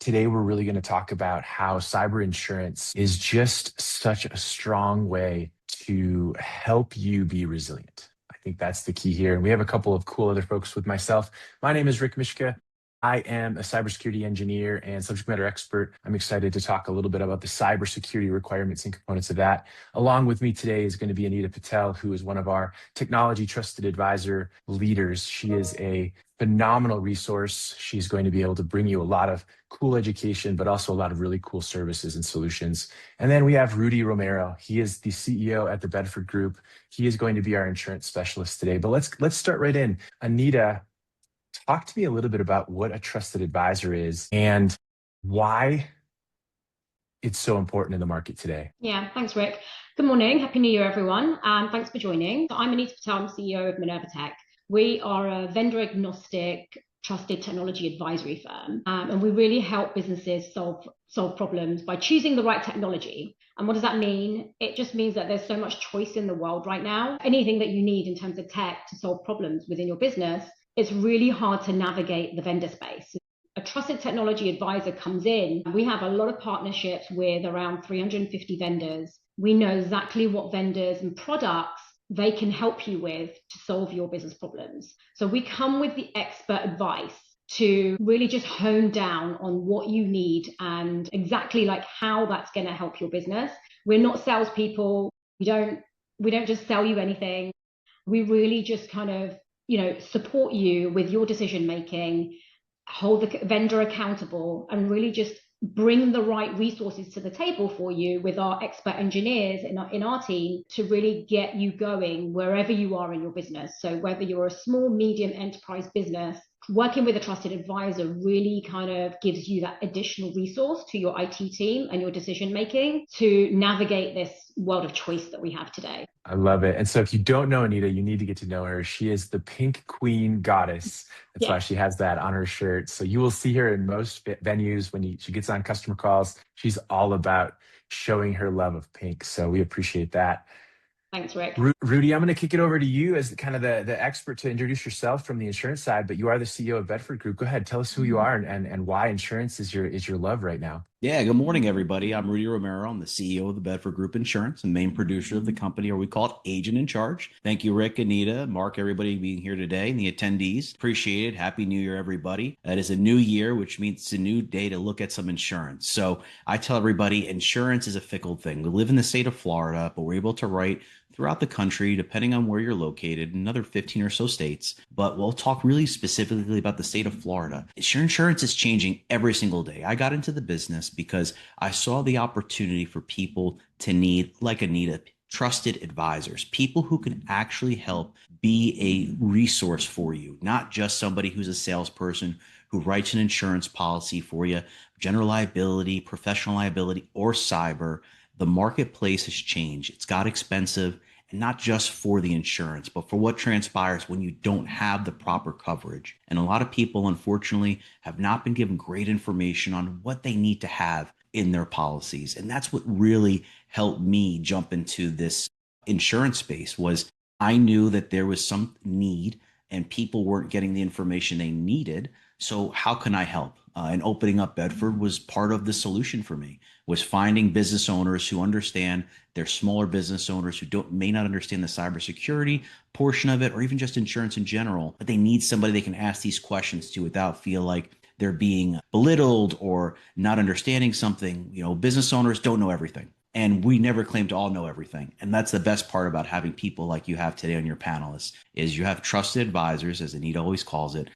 Today, we're really going to talk about how cyber insurance is just such a strong way to help you be resilient. I think that's the key here. And we have a couple of cool other folks with myself. My name is Rick Mishka. I am a cybersecurity engineer and subject matter expert. I'm excited to talk a little bit about the cybersecurity requirements and components of that. Along with me today is going to be Anita Patel, who is one of our technology trusted advisor leaders. She is a phenomenal resource. She's going to be able to bring you a lot of cool education, but also a lot of really cool services and solutions. And then we have Rudy Romero. He is the CEO at the Bedford Group. He is going to be our insurance specialist today. But let's start right in. Anita, talk to me a little bit about what a trusted advisor is and why it's so important in the market today. Yeah, thanks, Rick. Good morning. Happy New Year, everyone. Thanks for joining. So I'm Anita Patel, I'm CEO of Minerva Tech. We are a vendor-agnostic, trusted technology advisory firm, and we really help businesses solve problems by choosing the right technology. And what does that mean? It just means that there's so much choice in the world right now. Anything that you need in terms of tech to solve problems within your business, it's really hard to navigate the vendor space. A trusted technology advisor comes in. We have a lot of partnerships with around 350 vendors. We know exactly what vendors and products they can help you with to solve your business problems. So we come with the expert advice to really just hone down on what you need and exactly like how that's going to help your business. We're not salespeople. We don't just sell you anything. We really just kind of support you with your decision making, hold the vendor accountable, and really just bring the right resources to the table for you with our expert engineers in our team to really get you going wherever you are in your business. So whether you're a small, medium enterprise business, working with a trusted advisor really kind of gives you that additional resource to your IT team and your decision making to navigate this world of choice that we have today. I love it. And so if you don't know Anita, you need to get to know her. She is the Pink Queen Goddess. That's why she has that on her shirt. So you will see her in most venues when she gets on customer calls. She's all about showing her love of pink. So we appreciate that. Thanks, Rick. Rudy, I'm going to kick it over to you as kind of the expert to introduce yourself from the insurance side, but you are the CEO of Bedford Group. Go ahead, tell us who you are and why insurance is your love right now. Yeah, good morning, everybody. I'm Rudy Romero. I'm the CEO of the Bedford Group Insurance and main producer of the company, or we call it Agent in Charge. Thank you, Rick, Anita, Mark, everybody being here today and the attendees. Appreciate it. Happy New Year, everybody. It is a new year, which means it's a new day to look at some insurance. So I tell everybody insurance is a fickle thing. We live in the state of Florida, but we're able to write throughout the country, depending on where you're located, another 15 or so states. But we'll talk really specifically about the state of Florida. Insurance is changing every single day. I got into the business because I saw the opportunity for people to need, like Anita, trusted advisors, people who can actually help be a resource for you, not just somebody who's a salesperson who writes an insurance policy for you, general liability, professional liability, or cyber. The marketplace has changed. It's got expensive, and not just for the insurance, but for what transpires when you don't have the proper coverage. And a lot of people, unfortunately, have not been given great information on what they need to have in their policies. And that's what really helped me jump into this insurance space. Was I knew that there was some need and people weren't getting the information they needed. So how can I help? And opening up Bedford was part of the solution for me, was finding business owners who understand, they're smaller business owners who may not understand the cybersecurity portion of it, or even just insurance in general, but they need somebody they can ask these questions to without feel like they're being belittled or not understanding something. Business owners don't know everything. And we never claim to all know everything. And that's the best part about having people like you have today on your panelists, is you have trusted advisors, as Anita always calls it,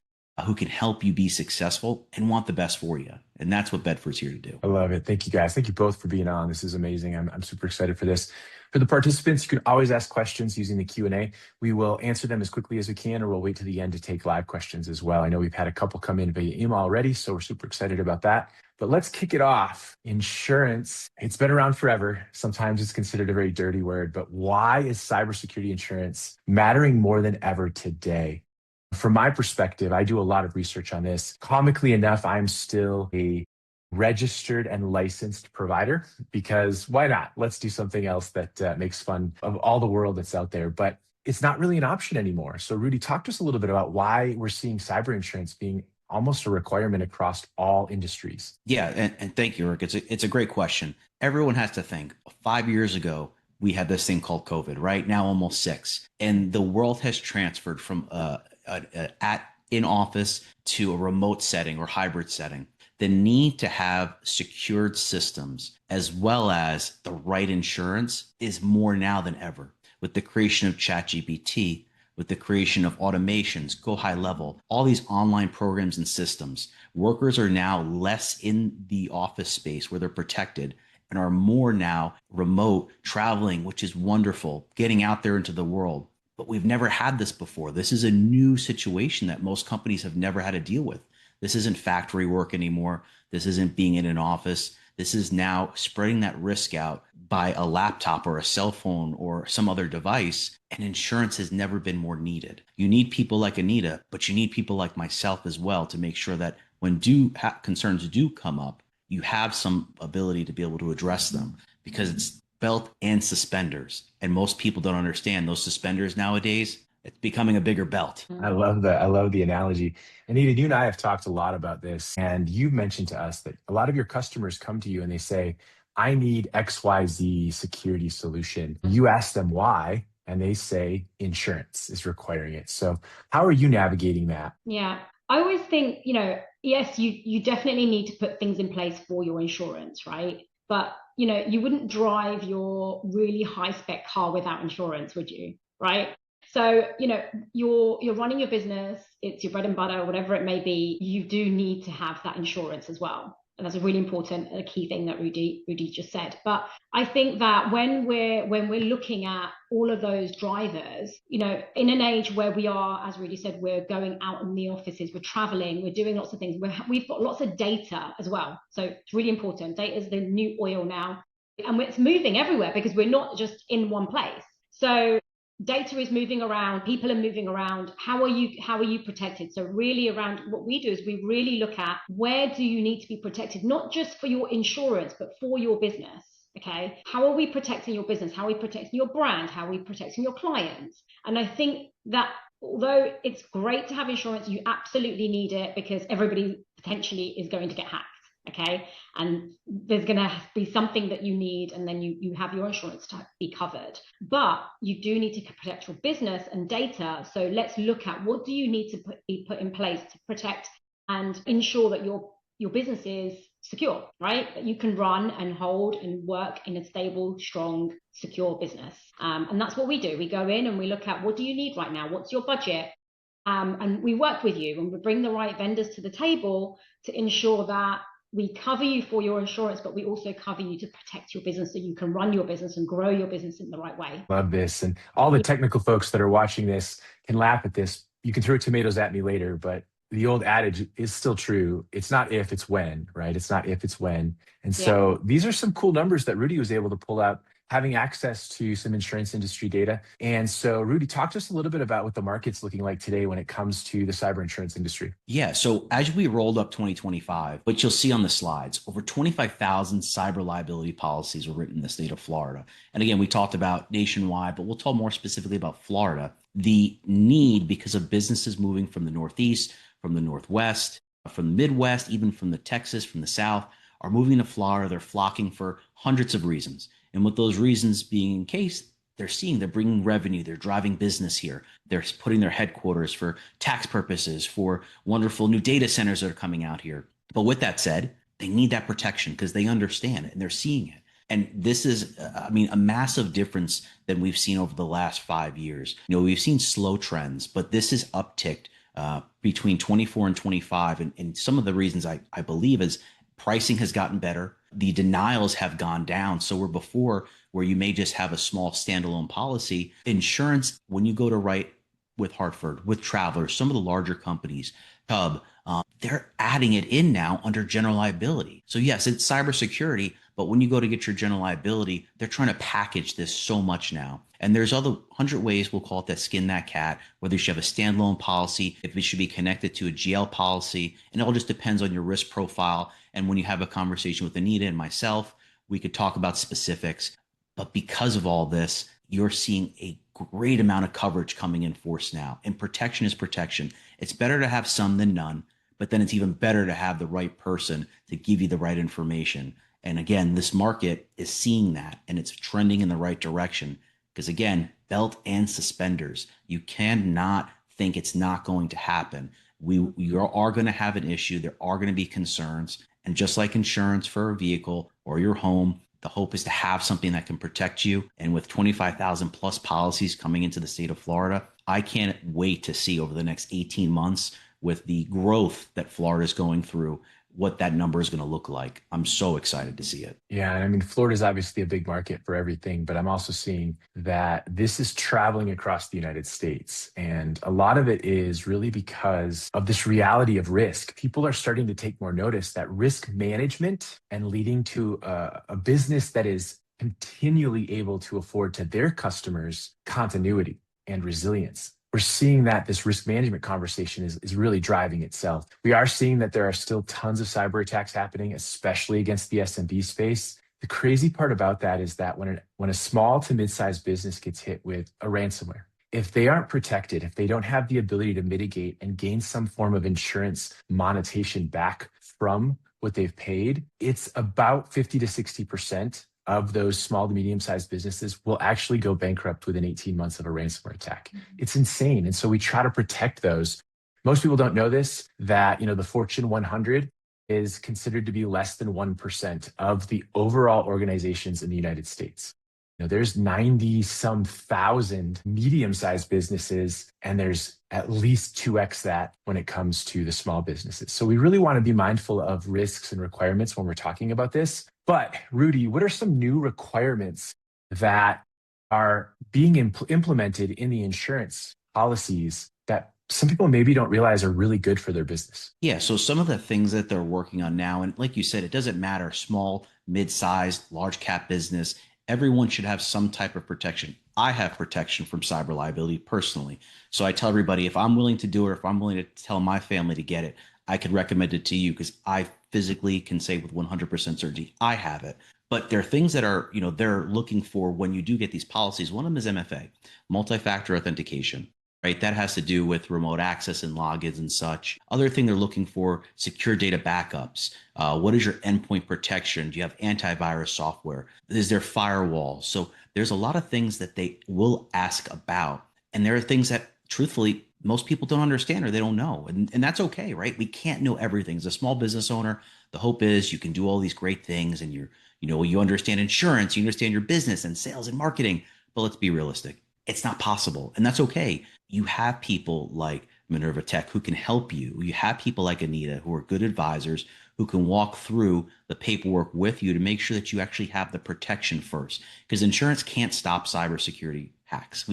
who can help you be successful and want the best for you. And that's what Bedford's here to do. I love it. Thank you, guys. Thank you both for being on. This is amazing. I'm super excited for this. For the participants, you can always ask questions using the Q&A. We will answer them as quickly as we can, or we'll wait to the end to take live questions as well. I know we've had a couple come in via email already, so we're super excited about that. But let's kick it off. Insurance, it's been around forever. Sometimes it's considered a very dirty word, but why is cybersecurity insurance mattering more than ever today? From my perspective, I do a lot of research on this. Comically enough, I'm still a registered and licensed provider, because why not? Let's do something else that makes fun of all the world that's out there. But it's not really an option anymore. So Rudy, talk to us a little bit about why we're seeing cyber insurance being almost a requirement across all industries? Yeah, and thank you, Rick. It's a great question. Everyone has to think 5 years ago, we had this thing called COVID, right? Now almost 6. And the world has transferred from in office to a remote setting or hybrid setting. The need to have secured systems as well as the right insurance is more now than ever. With the creation of ChatGPT, with the creation of automations, go high level, all these online programs and systems, workers are now less in the office space where they're protected and are more now remote, traveling, which is wonderful, getting out there into the world. But we've never had this before. This is a new situation that most companies have never had to deal with. This isn't factory work anymore. This isn't being in an office. This is now spreading that risk out by a laptop or a cell phone or some other device. And insurance has never been more needed. You need people like Anita, but you need people like myself as well to make sure that when concerns do come up, you have some ability to be able to address them, because it's belt and suspenders. And most people don't understand those suspenders nowadays. It's becoming a bigger belt. I love that. I love the analogy. Anita, you and I have talked a lot about this, and you've mentioned to us that a lot of your customers come to you and they say, I need XYZ security solution. You ask them why, and they say insurance is requiring it. So how are you navigating that? Yeah, I always think, yes, you definitely need to put things in place for your insurance, right? But, you wouldn't drive your really high spec car without insurance, would you? Right? So, you're running your business, it's your bread and butter, whatever it may be, you do need to have that insurance as well. And that's a really important, a key thing that Rudy just said. But I think that when we're looking at all of those drivers, in an age where we are, as Rudy said, we're going out in the offices, we're traveling, we're doing lots of things, we've got lots of data as well. So it's really important. Data is the new oil now, and it's moving everywhere because we're not just in one place. So data is moving around, people are moving around. How are you protected? So really around what we do is we really look at where do you need to be protected, not just for your insurance, but for your business. Okay. How are we protecting your business? How are we protecting your brand? How are we protecting your clients? And I think that although it's great to have insurance, you absolutely need it because everybody potentially is going to get hacked. Okay. And there's going to be something that you need, and then you have your insurance to be covered. But you do need to protect your business and data. So let's look at what do you need to be put in place to protect and ensure that your business is secure, right? That you can run and hold and work in a stable, strong, secure business. And that's what we do. We go in and we look at what do you need right now? What's your budget? And we work with you and we bring the right vendors to the table to ensure that we cover you for your insurance, but we also cover you to protect your business so you can run your business and grow your business in the right way. Love this. And all the technical folks that are watching this can laugh at this. You can throw tomatoes at me later, but the old adage is still true. It's not if, it's when, right? It's not if, it's when. And so these are some cool numbers that Rudy was able to pull out, having access to some insurance industry data. And so Rudy, talk to us a little bit about what the market's looking like today when it comes to the cyber insurance industry. Yeah. So as we rolled up 2025, what you'll see on the slides, over 25,000 cyber liability policies were written in the state of Florida. And again, we talked about nationwide, but we'll talk more specifically about Florida. The need, because of businesses moving from the Northeast, from the Northwest, from the Midwest, even from the Texas, from the South, are moving to Florida. They're flocking for hundreds of reasons. And with those reasons being in case, they're bringing revenue, they're driving business here. They're putting their headquarters for tax purposes, for wonderful new data centers that are coming out here. But with that said, they need that protection because they understand it and they're seeing it. And this is, a massive difference than we've seen over the last 5 years. We've seen slow trends, but this is upticked between 24 and 25. And some of the reasons I believe is pricing has gotten better. The denials have gone down. So before where you may just have a small standalone policy, insurance, when you go to write with Hartford, with Travelers, some of the larger companies, Hub, they're adding it in now under general liability. So yes, it's cybersecurity, but when you go to get your general liability, they're trying to package this so much now. And there's other 100 ways, we'll call it, that skin that cat, whether you should have a standalone policy, if it should be connected to a GL policy, and it all just depends on your risk profile. And when you have a conversation with Anita and myself, we could talk about specifics. But because of all this, you're seeing a great amount of coverage coming in force now. And protection is protection. It's better to have some than none, but then it's even better to have the right person to give you the right information. And again, this market is seeing that and it's trending in the right direction because again, belt and suspenders, you cannot think it's not going to happen. We are going to have an issue. There are going to be concerns. And just like insurance for a vehicle or your home, the hope is to have something that can protect you. And with 25,000 plus policies coming into the state of Florida, I can't wait to see over the next 18 months with the growth that Florida is going through, what that number is going to look like. I'm so excited to see it. Yeah, I mean, Florida is obviously a big market for everything, but I'm also seeing that this is traveling across the United States. And a lot of it is really because of this reality of risk. People are starting to take more notice that risk management and leading to a business that is continually able to afford to their customers continuity and resilience. We're seeing that this risk management conversation is really driving itself. We are seeing that there are still tons of cyber attacks happening, especially against the SMB space. The crazy part about that is that when a small to mid-sized business gets hit with a ransomware, if they aren't protected, if they don't have the ability to mitigate and gain some form of insurance monetization back from what they've paid, it's about 50 to 60% of those small to medium-sized businesses will actually go bankrupt within 18 months of a ransomware attack. It's insane. And so we try to protect those. Most people don't know this, that the Fortune 100 is considered to be less than 1% of the overall organizations in the United States. There's 90 some thousand medium-sized businesses, and there's at least 2x that when it comes to the small businesses. So we really want to be mindful of risks and requirements when we're talking about this. But Rudy, what are some new requirements that are being implemented in the insurance policies that some people maybe don't realize are really good for their business? Yeah, so some of the things that they're working on now, and like you said, it doesn't matter, small, mid-sized, large cap business, everyone should have some type of protection. I have protection from cyber liability personally. So I tell everybody, if I'm willing to do it, or if I'm willing to tell my family to get it, I could recommend it to you because I physically can say with 100% certainty I have it. But there are things that are, they're looking for when you do get these policies. One of them is MFA, multi-factor authentication, right? That has to do with remote access and logins and such. Other thing they're looking for, secure data backups. What is your endpoint protection? Do you have antivirus software? Is there firewall? So there's a lot of things that they will ask about. And there are things that truthfully, most people don't understand or they don't know. And that's okay, right? We can't know everything. As a small business owner, the hope is you can do all these great things and you understand insurance, you understand your business and sales and marketing, but let's be realistic. It's not possible. And that's okay. You have people like Minerva Tech who can help you. You have people like Anita who are good advisors who can walk through the paperwork with you to make sure that you actually have the protection first. Because insurance can't stop cybersecurity hacks.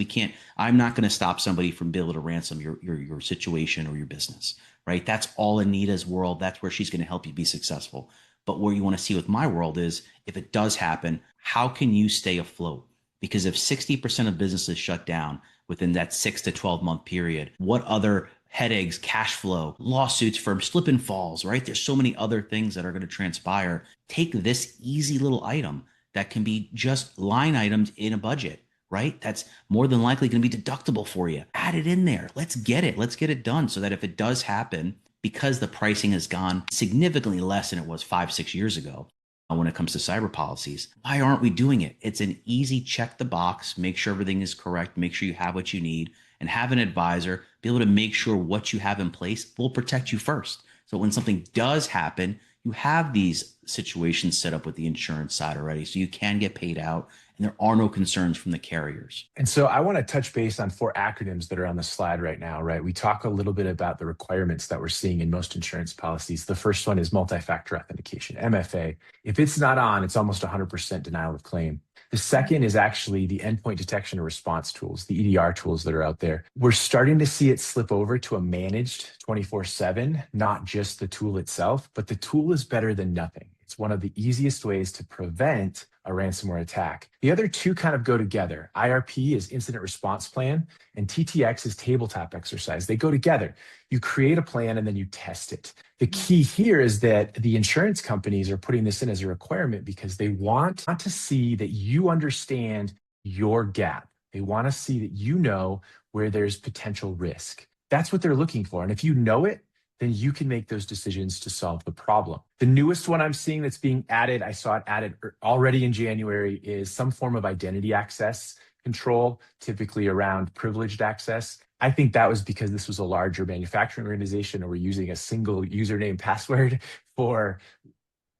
I'm not going to stop somebody from being able to ransom your situation or your business, right? That's all Anita's world. That's where she's going to help you be successful. But what you want to see with my world is if it does happen, how can you stay afloat? Because if 60% of businesses shut down within that 6 to 12 month period, what other headaches, cash flow, lawsuits for slip and falls, right? There's so many other things that are going to transpire. Take this easy little item that can be just line items in a budget, right? That's more than likely going to be deductible for you. Add it in there. Let's get it done so that if it does happen, because the pricing has gone significantly less than it was 5-6 years ago, when it comes to cyber policies, why aren't we doing it? It's an easy check the box, make sure everything is correct, make sure you have what you need, and have an advisor be able to make sure what you have in place will protect you first. So when something does happen, you have these situations set up with the insurance side already, so you can get paid out and there are no concerns from the carriers. And so I want to touch base on 4 acronyms that are on the slide right now, right? We talk a little bit about the requirements that we're seeing in most insurance policies. The first one is multi-factor authentication, MFA. If it's not on, it's almost 100% denial of claim. The second is actually the endpoint detection and response tools, the EDR tools that are out there. We're starting to see it slip over to a managed 24/7, not just the tool itself, but the tool is better than nothing. It's one of the easiest ways to prevent a ransomware attack. The other two kind of go together. IRP is incident response plan, and TTX is tabletop exercise. They go together. You create a plan and then you test it. The key here is that the insurance companies are putting this in as a requirement because they want to see that you understand your gap. They want to see that you know where there's potential risk. That's what they're looking for. And if you know it, then you can make those decisions to solve the problem. The newest one I'm seeing that's being added, I saw it added already in January, is some form of identity access control, typically around privileged access. I think that was because this was a larger manufacturing organization and we're using a single username password for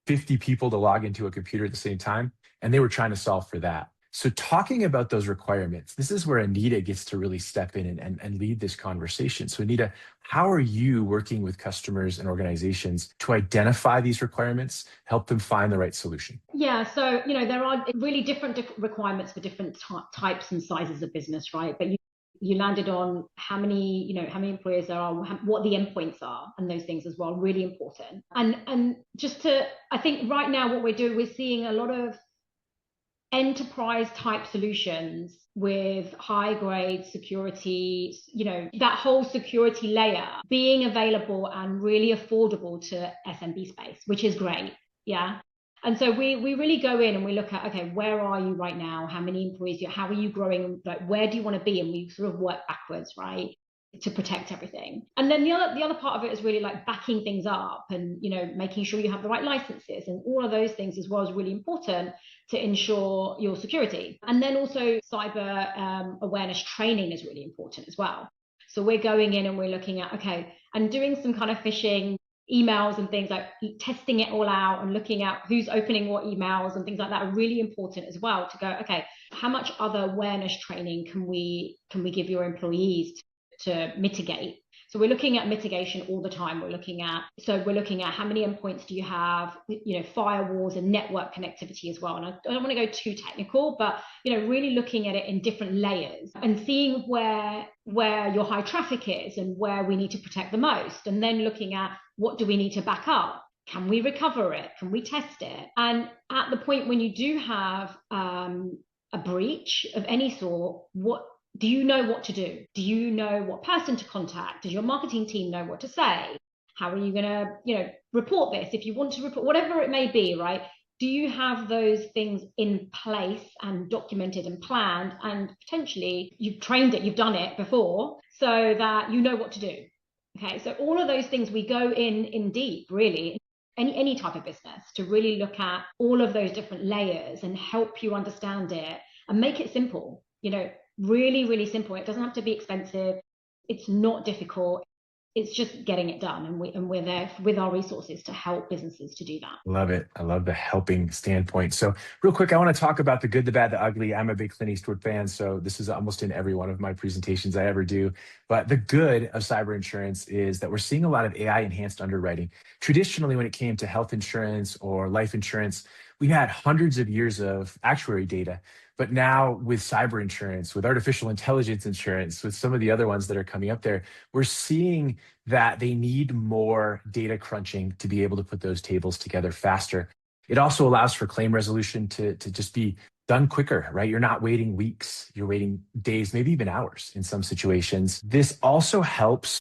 50 people to log into a computer at the same time. And they were trying to solve for that. So talking about those requirements, this is where Anita gets to really step in and lead this conversation. So Anita, how are you working with customers and organizations to identify these requirements, help them find the right solution? Yeah, so, there are really different requirements for different types and sizes of business, right? But you landed on how many employers there are, what the endpoints are, and those things as well, really important. And I think right now what we're seeing a lot of enterprise type solutions with high grade security, that whole security layer being available and really affordable to SMB space, which is great. Yeah. And so we really go in and we look at, okay, where are you right now? How many employees how are you growing? Like, where do you want to be? And we sort of work backwards, right, to protect everything. And then the other part of it is really like backing things up and, making sure you have the right licenses and all of those things as well is really important to ensure your security. And then also cyber awareness training is really important as well. So we're going in and we're looking at, okay, and doing some kind of phishing emails and things, like testing it all out and looking at who's opening what emails and things like that are really important as well, to go, okay, how much other awareness training can we give your employees to mitigate? So we're looking at mitigation all the time. We're looking at how many endpoints do you have, firewalls and network connectivity as well. And I don't want to go too technical, but really looking at it in different layers and seeing where your high traffic is and where we need to protect the most. And then looking at what do we need to back up? Can we recover it? Can we test it? And at the point when you do have a breach of any sort, do you know what to do? Do you know what person to contact? Does your marketing team know what to say? How are you going to, report this? If you want to report, whatever it may be, right? Do you have those things in place and documented and planned, and potentially you've trained it, you've done it before, so that you know what to do? Okay, so all of those things, we go in deep, really, any type of business, to really look at all of those different layers and help you understand it and make it simple, really, really simple. It doesn't have to be expensive. It's not difficult. It's just getting it done. And we're there with our resources to help businesses to do that. Love it. I love the helping standpoint. So real quick, I want to talk about the good, the bad, the ugly. I'm a big Clint Eastwood fan, so this is almost in every one of my presentations I ever do. But the good of cyber insurance is that we're seeing a lot of AI enhanced underwriting. Traditionally, when it came to health insurance or life insurance, we had hundreds of years of actuary data. But now with cyber insurance, with artificial intelligence insurance, with some of the other ones that are coming up there, we're seeing that they need more data crunching to be able to put those tables together faster. It also allows for claim resolution to just be done quicker, right? You're not waiting weeks, you're waiting days, maybe even hours in some situations. This also helps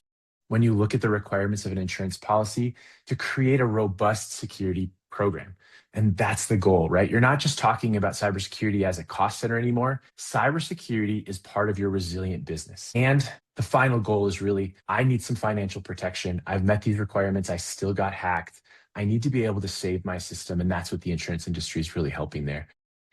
when you look at the requirements of an insurance policy to create a robust security program. And that's the goal, right? You're not just talking about cybersecurity as a cost center anymore. Cybersecurity is part of your resilient business. And the final goal is really, I need some financial protection. I've met these requirements. I still got hacked. I need to be able to save my system. And that's what the insurance industry is really helping there.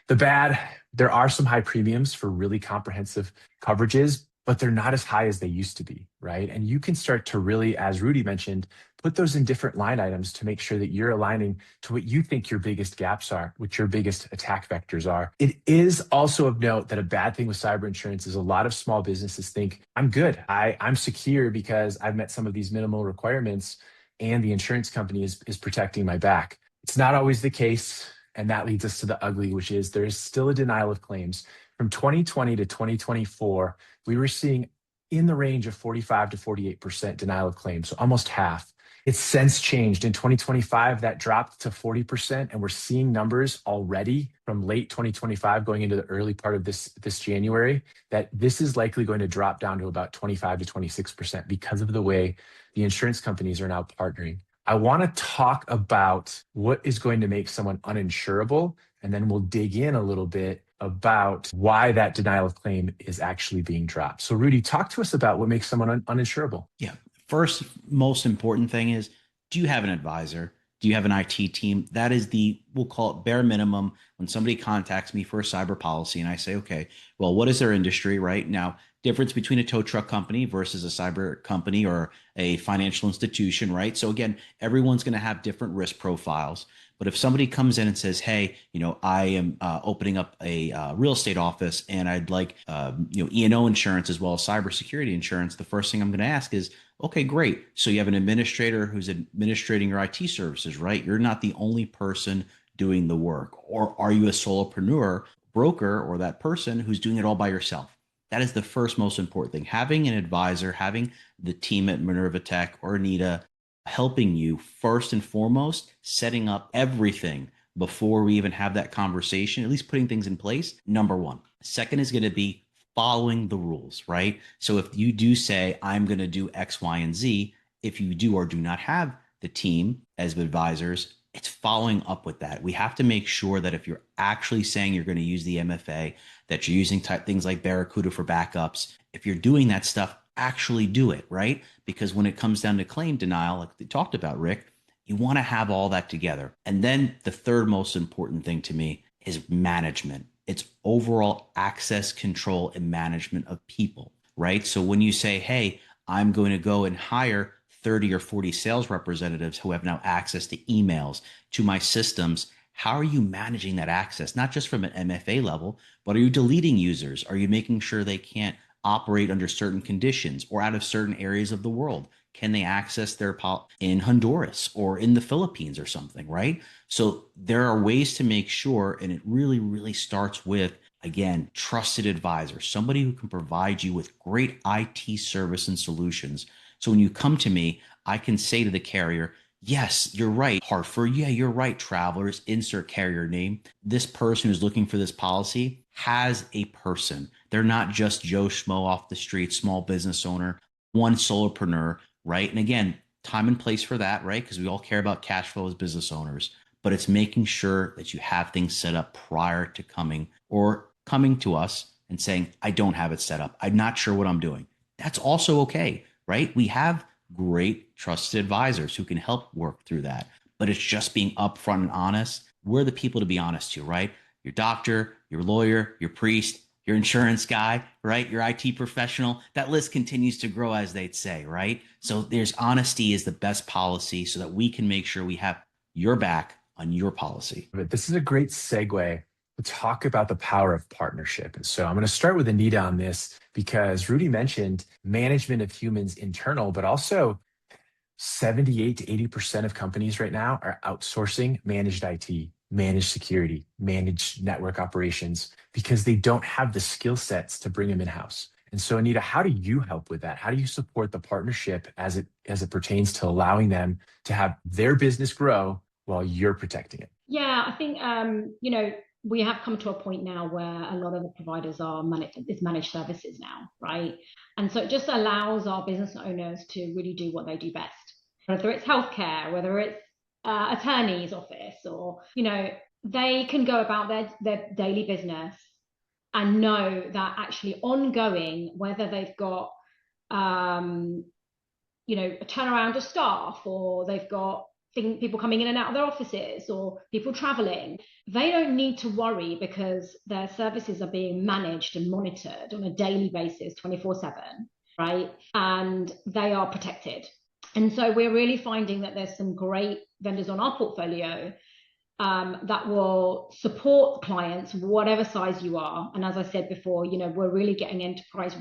The bad, there are some high premiums for really comprehensive coverages, but they're not as high as they used to be, right? And you can start to really, as Rudy mentioned, put those in different line items to make sure that you're aligning to what you think your biggest gaps are, what your biggest attack vectors are. It is also of note that a bad thing with cyber insurance is a lot of small businesses think, I'm good. I'm secure because I've met some of these minimal requirements and the insurance company is protecting my back. It's not always the case. And that leads us to the ugly, which is there is still a denial of claims. From 2020 to 2024, we were seeing in the range of 45 to 48% denial of claims, so almost half. It's since changed. In 2025, that dropped to 40%, and we're seeing numbers already from late 2025 going into the early part of this January, that this is likely going to drop down to about 25 to 26% because of the way the insurance companies are now partnering. I want to talk about what is going to make someone uninsurable, and then we'll dig in a little bit about why that denial of claim is actually being dropped. So Rudy, talk to us about what makes someone uninsurable. Yeah. first most important thing is, do you have an advisor? Do you have an IT team? That is we'll call it bare minimum. When somebody contacts me for a cyber policy and I say, okay, well, what is their industry right now? Difference between a tow truck company versus a cyber company or a financial institution, right? So again, everyone's going to have different risk profiles. But if somebody comes in and says, hey, I am opening up a real estate office and I'd like, E&O insurance as well as cybersecurity insurance, the first thing I'm going to ask is, okay, great. So you have an administrator who's administrating your IT services, right? You're not the only person doing the work. Or are you a solopreneur, broker, or that person who's doing it all by yourself? That is the first most important thing. Having an advisor, having the team at Minerva Tech or Anita helping you first and foremost, setting up everything before we even have that conversation, at least putting things in place. Number one. Second is going to be following the rules, right? So if you do say, I'm going to do X, Y, and Z, if you do or do not have the team as advisors, it's following up with that. We have to make sure that if you're actually saying you're going to use the MFA, that you're using things like Barracuda for backups. If you're doing that stuff, actually do it, right? Because when it comes down to claim denial, like we talked about, Rick, you want to have all that together. And then the third most important thing to me is management. It's overall access, control, and management of people, right? So when you say, hey, I'm going to go and hire 30 or 40 sales representatives who have now access to emails, to my systems, how are you managing that access? Not just from an MFA level, but are you deleting users? Are you making sure they can't operate under certain conditions or out of certain areas of the world? Can they access their in Honduras or in the Philippines or something, right? So there are ways to make sure, and it really, really starts with, again, trusted advisor, somebody who can provide you with great IT service and solutions. So when you come to me, I can say to the carrier, yes, you're right, Hartford. Yeah, you're right, Travelers. Insert carrier name. This person who's looking for this policy has a person. They're not just Joe Schmo off the street, small business owner, one solopreneur, right? And again, time and place for that, right? Because we all care about cash flow as business owners, but it's making sure that you have things set up prior to coming to us and saying, I don't have it set up. I'm not sure what I'm doing. That's also okay, right? We have great trusted advisors who can help work through that, but it's just being upfront and honest. We're the people to be honest to, right? Your doctor, your lawyer, your priest, your insurance guy, right? Your IT professional. That list continues to grow, as they'd say, right? So there's honesty is the best policy so that we can make sure we have your back on your policy. This is a great segue to talk about the power of partnership. And so I'm going to start with Anita on this because Rudy mentioned management of humans internal, but also 78 to 80% of companies right now are outsourcing managed IT, managed security, managed network operations because they don't have the skill sets to bring them in-house. And so, Anita, how do you help with that? How do you support the partnership as it pertains to allowing them to have their business grow while you're protecting it? Yeah, I think we have come to a point now where a lot of the providers are managed services now, right? And so it just allows our business owners to really do what they do best, whether it's healthcare, whether it's attorney's office, or they can go about their daily business and know that actually ongoing, whether they've got a turnaround of staff, or they've got people coming in and out of their offices, or people traveling, they don't need to worry because their services are being managed and monitored on a daily basis 24/7, right? And they are protected. And so we're really finding that there's some great vendors on our portfolio that will support clients, whatever size you are. And as I said before, we're really getting enterprise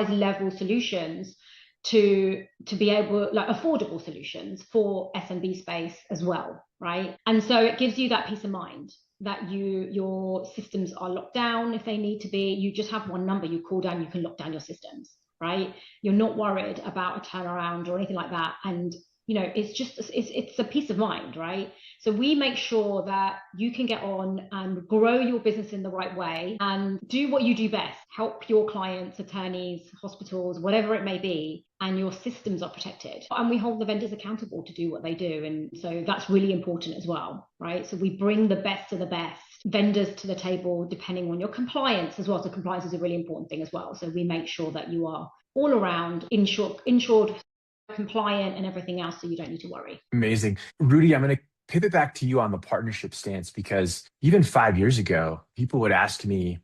level solutions to be able, like affordable solutions for SMB space as well, right? And so it gives you that peace of mind that your systems are locked down if they need to be. You just have one number you call down, you can lock down your systems, right? You're not worried about a turnaround or anything like that. And it's a peace of mind, right? So we make sure that you can get on and grow your business in the right way and do what you do best, help your clients, attorneys, hospitals, whatever it may be, and your systems are protected. And we hold the vendors accountable to do what they do. And so that's really important as well, right? So we bring the best of the best vendors to the table, depending on your compliance as well. So compliance is a really important thing as well. So we make sure that you are all around insured, compliant, and everything else, so you don't need to worry. Amazing. Rudy, I'm going to pivot back to you on the partnership stance, because even 5 years ago, people would ask me,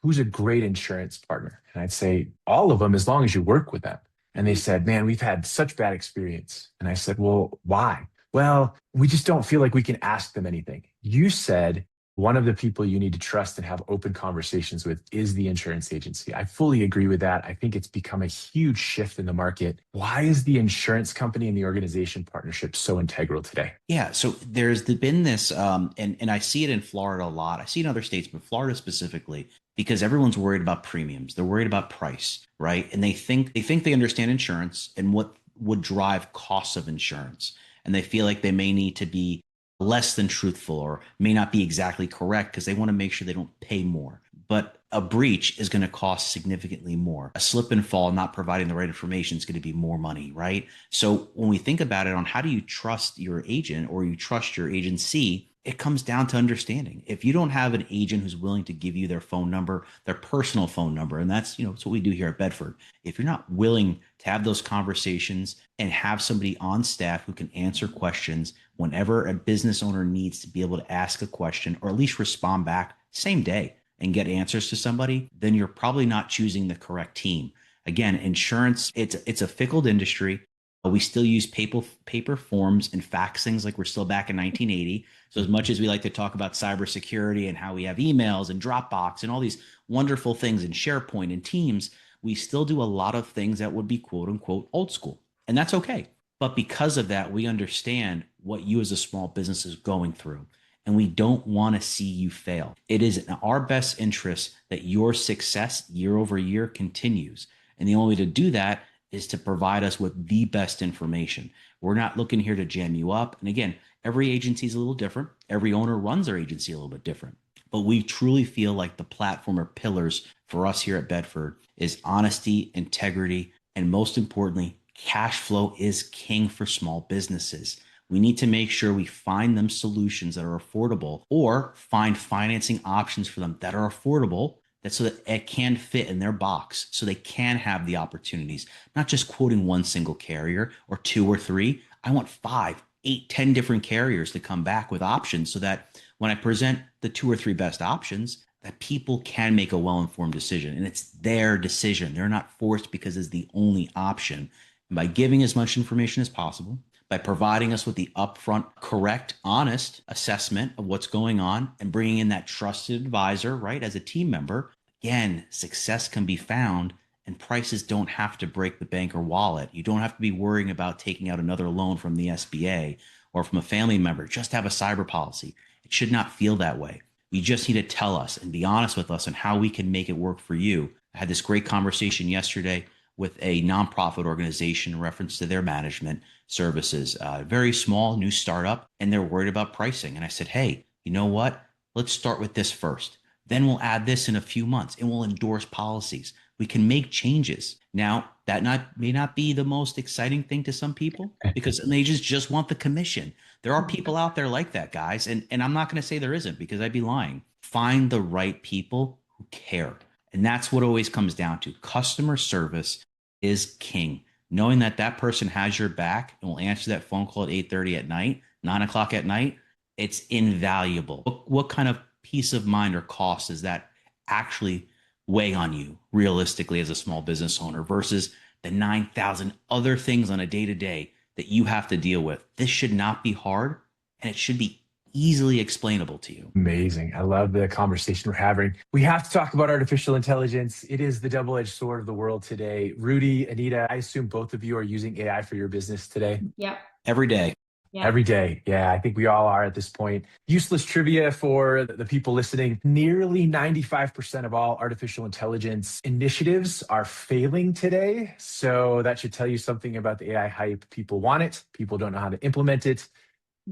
who's a great insurance partner? And I'd say all of them, as long as you work with them. And they said, man, we've had such bad experience. And I said, well, why? Well, we just don't feel like we can ask them anything. You said one of the people you need to trust and have open conversations with is the insurance agency. I fully agree with that. I think it's become a huge shift in the market. Why is the insurance company and the organization partnership so integral today? Yeah, so there's been this, and I see it in Florida a lot. I see it in other states, but Florida specifically, because everyone's worried about premiums. They're worried about price, right? And they think they understand insurance and what would drive costs of insurance. And they feel like they may need to be less than truthful or may not be exactly correct because they want to make sure they don't pay more. But a breach is going to cost significantly more. A slip and fall, not providing the right information, is going to be more money, right? So when we think about it on how do you trust your agent or you trust your agency, it comes down to understanding. If you don't have an agent who's willing to give you their phone number, their personal phone number, and that's what we do here at Bedford. If you're not willing to have those conversations and have somebody on staff who can answer questions whenever a business owner needs to be able to ask a question or at least respond back same day and get answers to somebody, then you're probably not choosing the correct team. Again, insurance, it's a fickle industry. We still use paper forms and fax things like we're still back in 1980. So as much as we like to talk about cybersecurity and how we have emails and Dropbox and all these wonderful things in SharePoint and Teams, we still do a lot of things that would be quote unquote old school. And that's okay. But because of that, we understand what you as a small business is going through. And we don't want to see you fail. It is in our best interest that your success year over year continues. And the only way to do that is to provide us with the best information. We're not looking here to jam you up. And again, every agency is a little different. Every owner runs their agency a little bit different. But we truly feel like the platform or pillars for us here at Bedford is honesty, integrity, and most importantly, cash flow is king for small businesses. We need to make sure we find them solutions that are affordable or find financing options for them that are affordable, that so that it can fit in their box so they can have the opportunities, not just quoting one single carrier or two or three. I want 5, 8, 10 different carriers to come back with options so that when I present the 2 or 3 best options, that people can make a well-informed decision. And it's their decision. They're not forced because it's the only option. And by giving as much information as possible, by providing us with the upfront, correct, honest assessment of what's going on and bringing in that trusted advisor, right, as a team member, again, success can be found and prices don't have to break the bank or wallet. You don't have to be worrying about taking out another loan from the SBA or from a family member. Just have a cyber policy. It should not feel that way. You just need to tell us and be honest with us on how we can make it work for you. I had this great conversation yesterday with a nonprofit organization in reference to their management services, very small new startup, and they're worried about pricing. And I said, hey, you know what? Let's start with this first. Then we'll add this in a few months and we'll endorse policies. We can make changes. Now, that may not be the most exciting thing to some people because they just want the commission. There are people out there like that, guys. And I'm not going to say there isn't because I'd be lying. Find the right people who care. And that's what it always comes down to. Customer service is king. Knowing that that person has your back and will answer that phone call at 8:30 at night, 9 o'clock at night, it's invaluable. What kind of peace of mind or cost does that actually weigh on you realistically as a small business owner versus the 9,000 other things on a day-to-day that you have to deal with? This should not be hard and it should be easily explainable to you. Amazing. I love the conversation we're having. We have to talk about artificial intelligence. It is the double-edged sword of the world today. Rudy, Anita, I assume both of you are using AI for your business today? Yeah. Every day. Yeah. Every day. Yeah, I think we all are at this point. Useless trivia for the people listening. Nearly 95% of all artificial intelligence initiatives are failing today. So that should tell you something about the AI hype. People want it. People don't know how to implement it.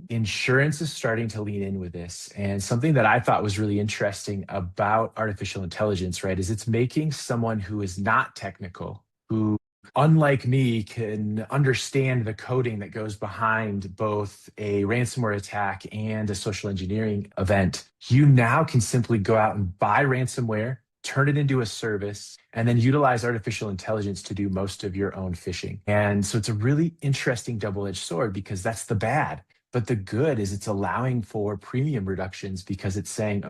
Insurance is starting to lean in with this. And something that I thought was really interesting about artificial intelligence, right, is it's making someone who is not technical, who, unlike me, can understand the coding that goes behind both a ransomware attack and a social engineering event. You now can simply go out and buy ransomware, turn it into a service, and then utilize artificial intelligence to do most of your own phishing. And so it's a really interesting double-edged sword because that's the bad. But the good is it's allowing for premium reductions because it's saying,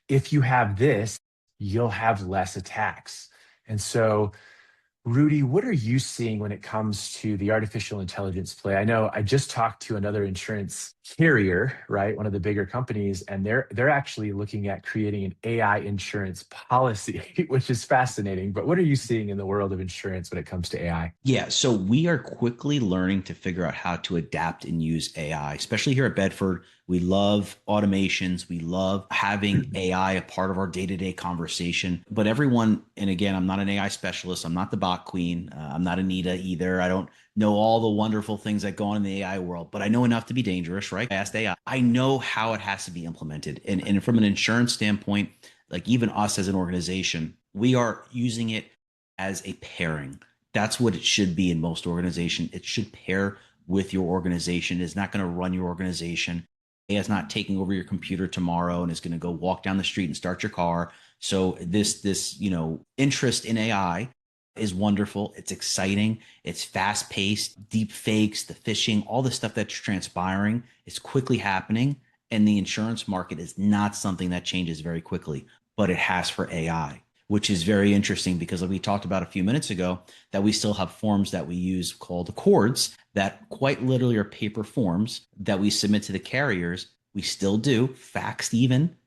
if you have this, you'll have less attacks. And so, Rudy, what are you seeing when it comes to the artificial intelligence play? I know I just talked to another insurance carrier, right? One of the bigger companies, and they're actually looking at creating an AI insurance policy, which is fascinating. But what are you seeing in the world of insurance when it comes to AI? Yeah, so we are quickly learning to figure out how to adapt and use AI, especially here at Bedford. We love automations. We love having AI a part of our day-to-day conversation. But everyone, and again, I'm not an AI specialist. I'm not the bot queen. I'm not Anita either. I don't know all the wonderful things that go on in the AI world, but I know enough to be dangerous, right? I asked AI. I know how it has to be implemented. And from an insurance standpoint, like even us as an organization, we are using it as a pairing. That's what it should be in most organizations. It should pair with your organization. It's not going to run your organization. It's not taking over your computer tomorrow and is going to go walk down the street and start your car. So this interest in AI is wonderful. It's exciting. It's fast paced, deep fakes, the phishing, all the stuff that's transpiring is quickly happening. And the insurance market is not something that changes very quickly, but it has for AI, which is very interesting because we talked about a few minutes ago that we still have forms that we use called accords that quite literally are paper forms that we submit to the carriers. We still do, faxed even.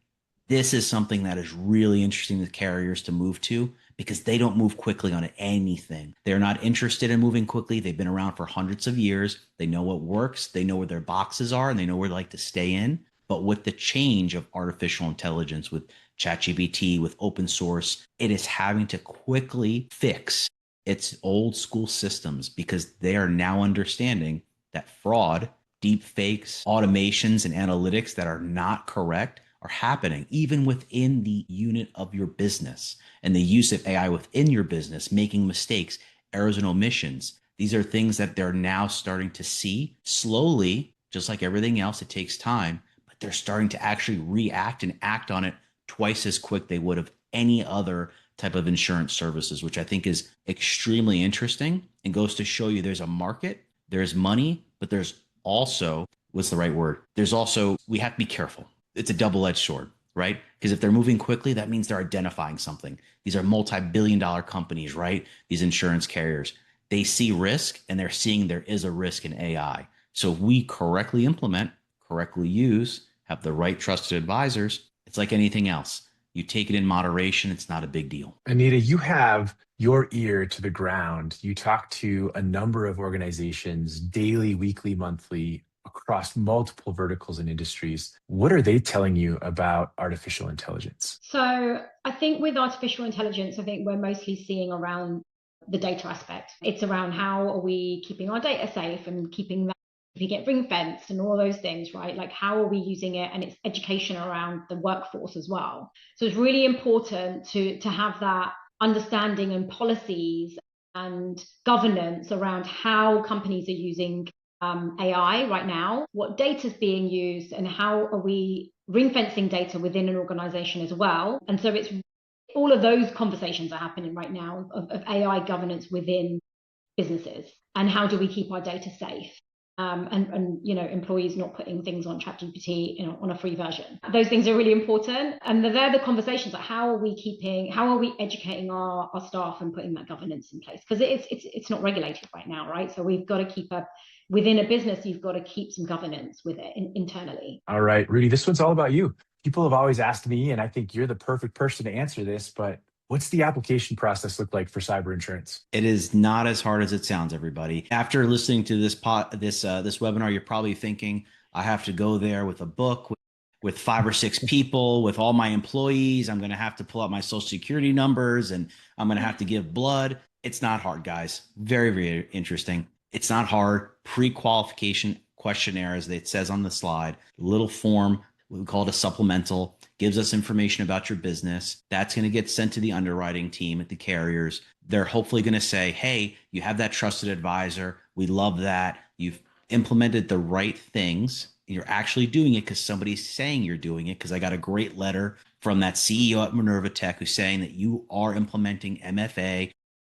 This is something that is really interesting to carriers to move to because they don't move quickly on anything. They're not interested in moving quickly. They've been around for hundreds of years. They know what works. They know where their boxes are and they know where they like to stay in. But with the change of artificial intelligence, with ChatGPT, with open source, it is having to quickly fix its old school systems because they are now understanding that fraud, deep fakes, automations, and analytics that are not correct are happening even within the unit of your business. And the use of AI within your business, making mistakes, errors and omissions. These are things that they're now starting to see slowly, just like everything else. It takes time, but they're starting to actually react and act on it twice as quick they would have any other type of insurance services, which I think is extremely interesting and goes to show you there's a market, there's money, but there's also, what's the right word? There's also, we have to be careful. It's a double-edged sword, right? Because if they're moving quickly, that means they're identifying something. These are multi-billion-dollar companies, right? These insurance carriers, they see risk and they're seeing there is a risk in AI. So if we correctly implement, correctly use, have the right trusted advisors, it's like anything else. You take it in moderation, it's not a big deal. Anita, you have your ear to the ground. You talk to a number of organizations daily, weekly, monthly, across multiple verticals and industries. What are they telling you about artificial intelligence? So I think with artificial intelligence, I think we're mostly seeing around the data aspect. It's around how are we keeping our data safe and keeping that, if you get ring fenced and all those things, right? Like how are we using it? And it's education around the workforce as well. So it's really important to have that understanding and policies and governance around how companies are using AI right now, what data is being used, and how are we ring fencing data within an organization as well. And so it's all of those conversations are happening right now of AI governance within businesses and how do we keep our data safe. And employees not putting things on ChatGPT on a free version. Those things are really important, and they're the conversations. Like how are we educating our staff and putting that governance in place? Because it's not regulated right now, right? So we've got to keep within a business. You've got to keep some governance with it internally. All right, Rudy, this one's all about you. People have always asked me, and I think you're the perfect person to answer this, but what's the application process look like for cyber insurance? It is not as hard as it sounds, everybody. After listening to this webinar, you're probably thinking, I have to go there with a book with 5 or 6 people, with all my employees. I'm going to have to pull out my social security numbers and I'm going to have to give blood. It's not hard, guys. Very, very interesting. It's not hard. Pre-qualification questionnaire, as it says on the slide, a little form. We call it a supplemental, gives us information about your business. That's going to get sent to the underwriting team at the carriers. They're hopefully going to say, hey, you have that trusted advisor. We love that. You've implemented the right things. You're actually doing it because somebody's saying you're doing it. Because I got a great letter from that CEO at Minerva Tech who's saying that you are implementing MFA,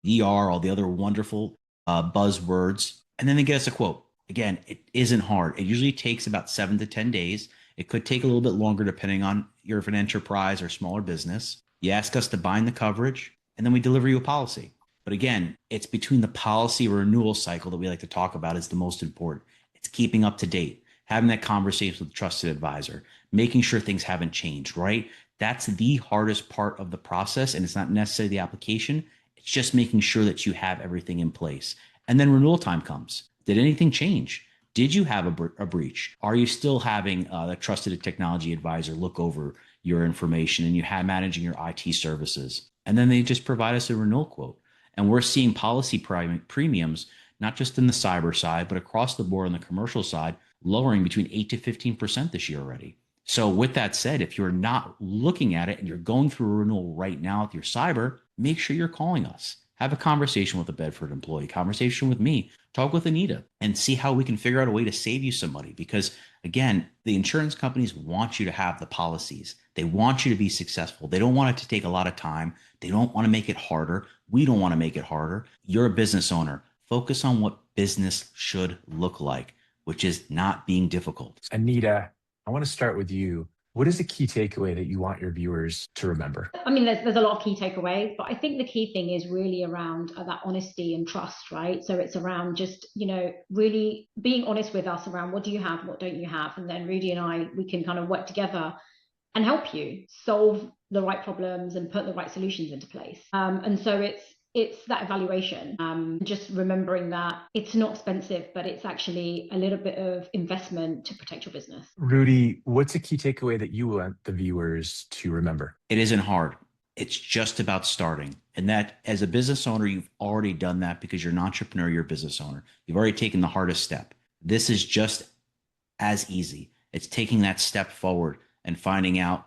EDR, all the other wonderful buzzwords. And then they get us a quote. Again, it isn't hard. It usually takes about 7 to 10 days. It could take a little bit longer depending on if an enterprise or smaller business. You ask us to bind the coverage, and then we deliver you a policy. But again, it's between the policy renewal cycle that we like to talk about is the most important. It's keeping up to date, having that conversation with a trusted advisor, making sure things haven't changed, right? That's the hardest part of the process, and it's not necessarily the application. It's just making sure that you have everything in place. And then renewal time comes. Did anything change? Did you have a breach? Are you still having a trusted technology advisor look over your information and you have managing your IT services? And then they just provide us a renewal quote. And we're seeing policy premiums, not just in the cyber side, but across the board on the commercial side, lowering between 8 to 15% this year already. So with that said, if you're not looking at it and you're going through a renewal right now with your cyber, make sure you're calling us. Have a conversation with a Bedford employee, conversation with me, talk with Anita, and see how we can figure out a way to save you some money. Because again, the insurance companies want you to have the policies. They want you to be successful. They don't want it to take a lot of time. They don't want to make it harder. We don't want to make it harder. You're a business owner. Focus on what business should look like, which is not being difficult. Anita, I want to start with you. What is a key takeaway that you want your viewers to remember? I mean, there's a lot of key takeaways, but I think the key thing is really around that honesty and trust, right? So it's around just, really being honest with us around what do you have, what don't you have? And then Rudy and I, we can kind of work together and help you solve the right problems and put the right solutions into place. And so it's that evaluation, just remembering that it's not expensive, but it's actually a little bit of investment to protect your business. Rudy, what's a key takeaway that you want the viewers to remember? It isn't hard. It's just about starting. And that as a business owner, you've already done that because you're an entrepreneur, you're a business owner. You've already taken the hardest step. This is just as easy. It's taking that step forward and finding out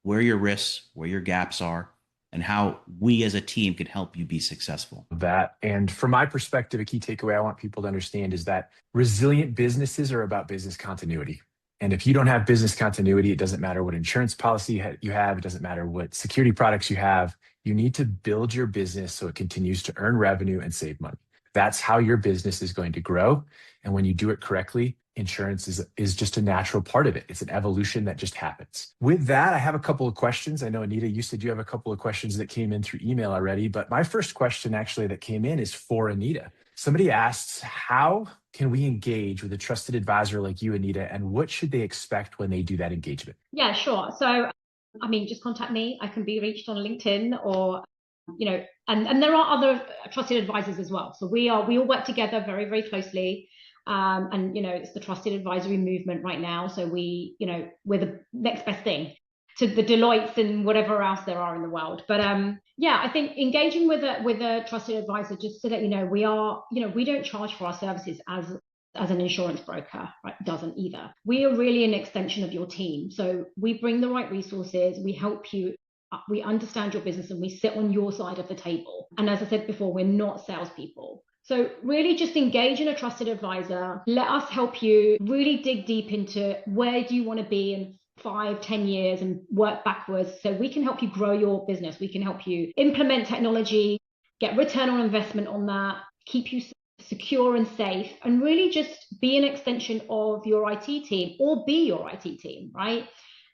where your risks, where your gaps are, and how we as a team can help you be successful. That, and from my perspective, a key takeaway I want people to understand is that resilient businesses are about business continuity. And if you don't have business continuity, it doesn't matter what insurance policy you have, it doesn't matter what security products you have. You need to build your business so it continues to earn revenue and save money. That's how your business is going to grow. And when you do it correctly, insurance is just a natural part of it. It's an evolution that just happens. With that, I have a couple of questions. I know, Anita, you said you have a couple of questions that came in through email already, but my first question actually that came in is for Anita. Somebody asks, how can we engage with a trusted advisor like you, Anita, and what should they expect when they do that engagement? Yeah, sure. So, just contact me. I can be reached on LinkedIn or, and there are other trusted advisors as well. So we all work together very, very closely. And it's the trusted advisory movement right now. So we're the next best thing to the Deloittes and whatever else there are in the world. But I think engaging with a trusted advisor, just so that we don't charge for our services as an insurance broker, right? Doesn't either. We are really an extension of your team. So we bring the right resources, we help you, we understand your business, and we sit on your side of the table. And as I said before, we're not salespeople. So really just engage in a trusted advisor. Let us help you really dig deep into where do you want to be in 5-10 years and work backwards. So we can help you grow your business. We can help you implement technology, get return on investment on that, keep you secure and safe, and really just be an extension of your IT team or be your IT team, right?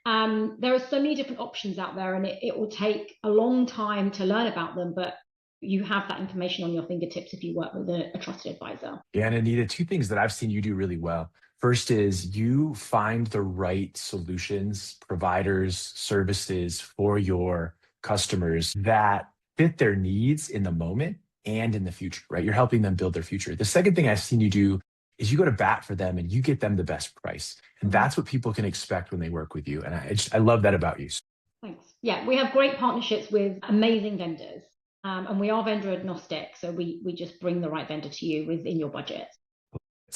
There are so many different options out there, and it will take a long time to learn about them, but you have that information on your fingertips if you work with a trusted advisor. Yeah, and Anita, two things that I've seen you do really well. First is you find the right solutions, providers, services for your customers that fit their needs in the moment and in the future, right? You're helping them build their future. The second thing I've seen you do is you go to bat for them and you get them the best price. And that's what people can expect when they work with you. And I love that about you. Thanks. Yeah, we have great partnerships with amazing vendors. And we are vendor agnostic. So we just bring the right vendor to you within your budget.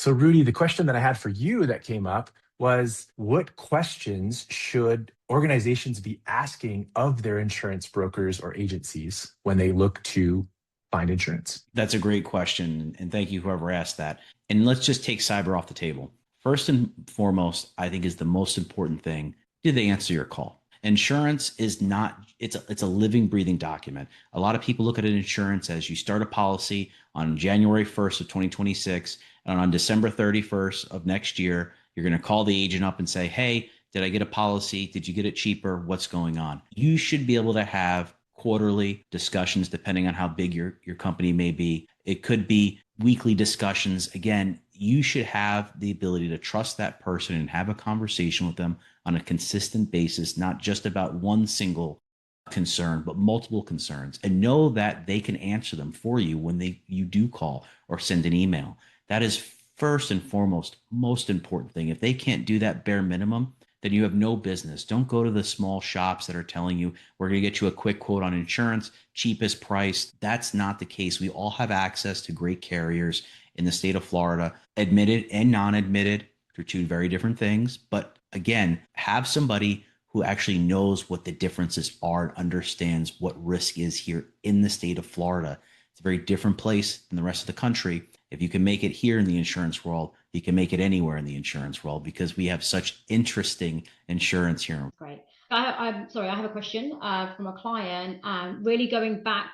So Rudy, the question that I had for you that came up was, what questions should organizations be asking of their insurance brokers or agencies when they look to find insurance? That's a great question. And thank you, whoever asked that. And let's just take cyber off the table. First and foremost, I think is the most important thing. Did they answer your call? Insurance is not, it's a living, breathing document. A lot of people look at an insurance as you start a policy on January 1st of 2026, and on December 31st of next year, you're going to call the agent up and say, hey, did I get a policy? Did you get it cheaper? What's going on? You should be able to have quarterly discussions depending on how big your company may be. It could be weekly discussions. Again, you should have the ability to trust that person and have a conversation with them on a consistent basis, not just about one single concern, but multiple concerns, and know that they can answer them for you when you do call or send an email. That is first and foremost, most important thing. If they can't do that bare minimum, then you have no business. Don't go to the small shops that are telling you, we're going to get you a quick quote on insurance, cheapest price. That's not the case. We all have access to great carriers in the state of Florida, admitted and non-admitted. They're two very different things. But again, have somebody who actually knows what the differences are and understands what risk is here in the state of Florida. It's a very different place than the rest of the country. If you can make it here in the insurance world, you can make it anywhere in the insurance world because we have such interesting insurance here. Great. I'm sorry, I have a question from a client, really going back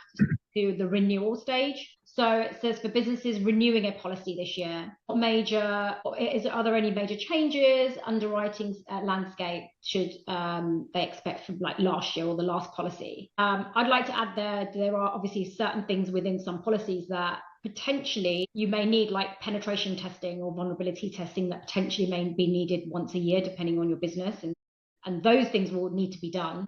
to the renewal stage. So it says for businesses renewing a policy this year, are there any major changes, underwriting landscape should they expect from like last year or the last policy? I'd like to add there are obviously certain things within some policies that potentially you may need, like penetration testing or vulnerability testing that potentially may be needed once a year, depending on your business. And those things will need to be done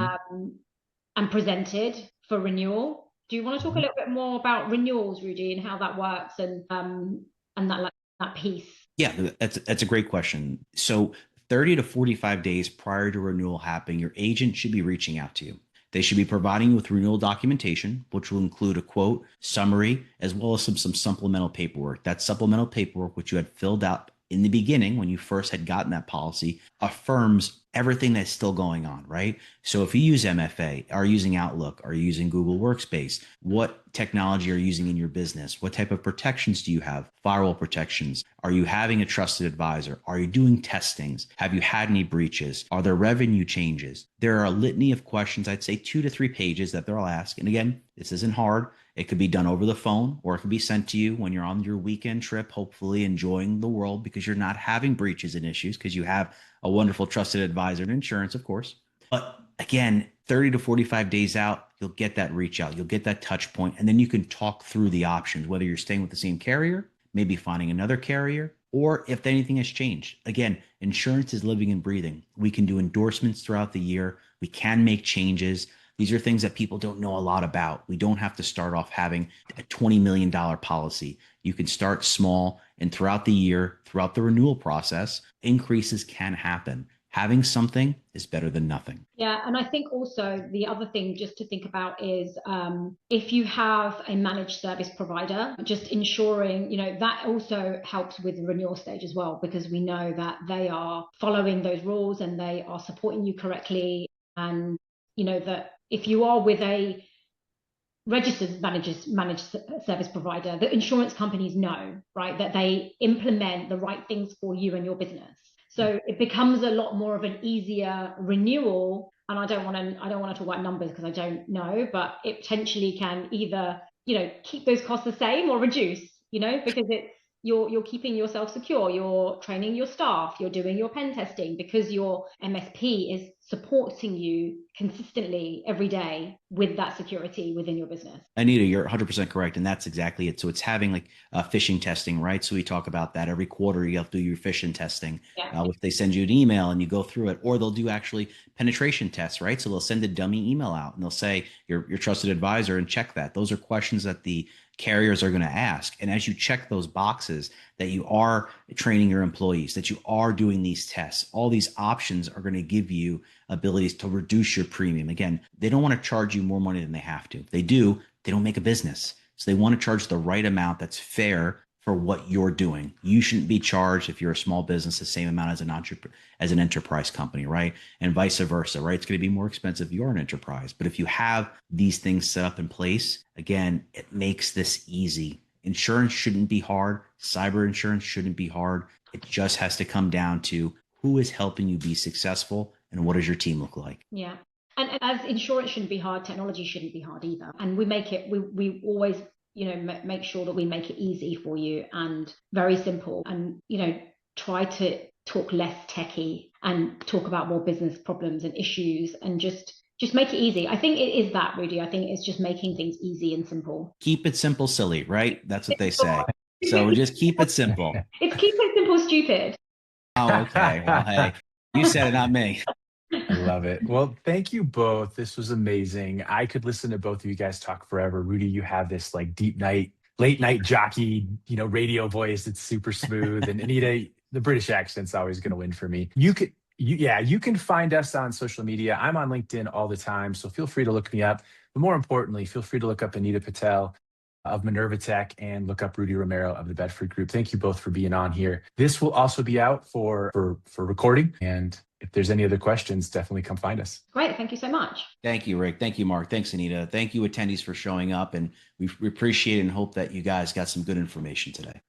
and presented for renewal. Do you want to talk a little bit more about renewals, Rudy, and how that works and that piece? Yeah, that's a great question. So 30 to 45 days prior to renewal happening, your agent should be reaching out to you. They should be providing you with renewal documentation, which will include a quote, summary, as well as some supplemental paperwork. That supplemental paperwork, which you had filled out in the beginning when you first had gotten that policy, affirms everything that's still going on, right? So if you use MFA, are you using Outlook? Are you using Google Workspace? What technology are you using in your business? What type of protections do you have? Firewall protections. Are you having a trusted advisor? Are you doing testings? Have you had any breaches? Are there revenue changes? There are a litany of questions, I'd say 2 to 3 pages that they'll ask. And again, this isn't hard. It could be done over the phone, or it could be sent to you when you're on your weekend trip, hopefully enjoying the world because you're not having breaches and issues because you have a wonderful trusted advisor in insurance, of course. But again, 30 to 45 days out, you'll get that reach out, you'll get that touch point, and then you can talk through the options, whether you're staying with the same carrier, maybe finding another carrier, or if anything has changed. Again, insurance is living and breathing. We can do endorsements throughout the year. We can make changes. These are things that people don't know a lot about. We don't have to start off having a $20 million policy. You can start small, and throughout the year, throughout the renewal process, increases can happen. Having something is better than nothing. Yeah, and I think also the other thing just to think about is if you have a managed service provider, just ensuring, that also helps with the renewal stage as well, because we know that they are following those rules and they are supporting you correctly. And, that if you are with a registered managed service provider, the insurance companies know, right, that they implement the right things for you and your business. So it becomes a lot more of an easier renewal. And I don't want to talk about numbers because I don't know, but it potentially can either, keep those costs the same or reduce, because you're keeping yourself secure, you're training your staff, you're doing your pen testing because your MSP is supporting you consistently every day with that security within your business. Anita, you're 100% correct. And that's exactly it. So it's having like phishing testing, right? So we talk about that every quarter. You have to do your phishing testing. Yeah. If they send you an email and you go through it, or they'll do actually penetration tests, right? So they'll send a dummy email out and they'll say your trusted advisor and check that. Those are questions that the carriers are going to ask. And as you check those boxes that you are training your employees, that you are doing these tests, all these options are going to give you abilities to reduce your premium. Again, they don't want to charge you more money than they have to. If they do, they don't make a business. So they want to charge the right amount that's fair for what you're doing. You shouldn't be charged, if you're a small business, the same amount as an enterprise company, right? And vice versa, right? It's going to be more expensive if you're an enterprise. But if you have these things set up in place, again, it makes this easy. Insurance shouldn't be hard. Cyber insurance shouldn't be hard. It just has to come down to who is helping you be successful and what does your team look like? Yeah. And as insurance shouldn't be hard, technology shouldn't be hard either. And we always, make sure that we make it easy for you and very simple, and, try to talk less techie and talk about more business problems and issues, and just make it easy. I think it is that, Rudy. I think it's just making things easy and simple. Keep it simple, silly, right? That's what they say. So just keep it simple. It's keep it simple, stupid. Oh, okay. Well, hey, you said it, not me. I love it. Well, thank you both. This was amazing. I could listen to both of you guys talk forever. Rudy, you have this like late night jockey, radio voice. It's super smooth. And Anita, the British accent's always going to win for me. You can find us on social media. I'm on LinkedIn all the time, so feel free to look me up. But more importantly, feel free to look up Anita Patel of Minerva Tech and look up Rudy Romero of the Bedford Group. Thank you both for being on here. This will also be out for recording. And if there's any other questions, definitely come find us. Great. Thank you so much. Thank you, Rick. Thank you, Mark. Thanks, Anita. Thank you, attendees, for showing up. And we appreciate it and hope that you guys got some good information today.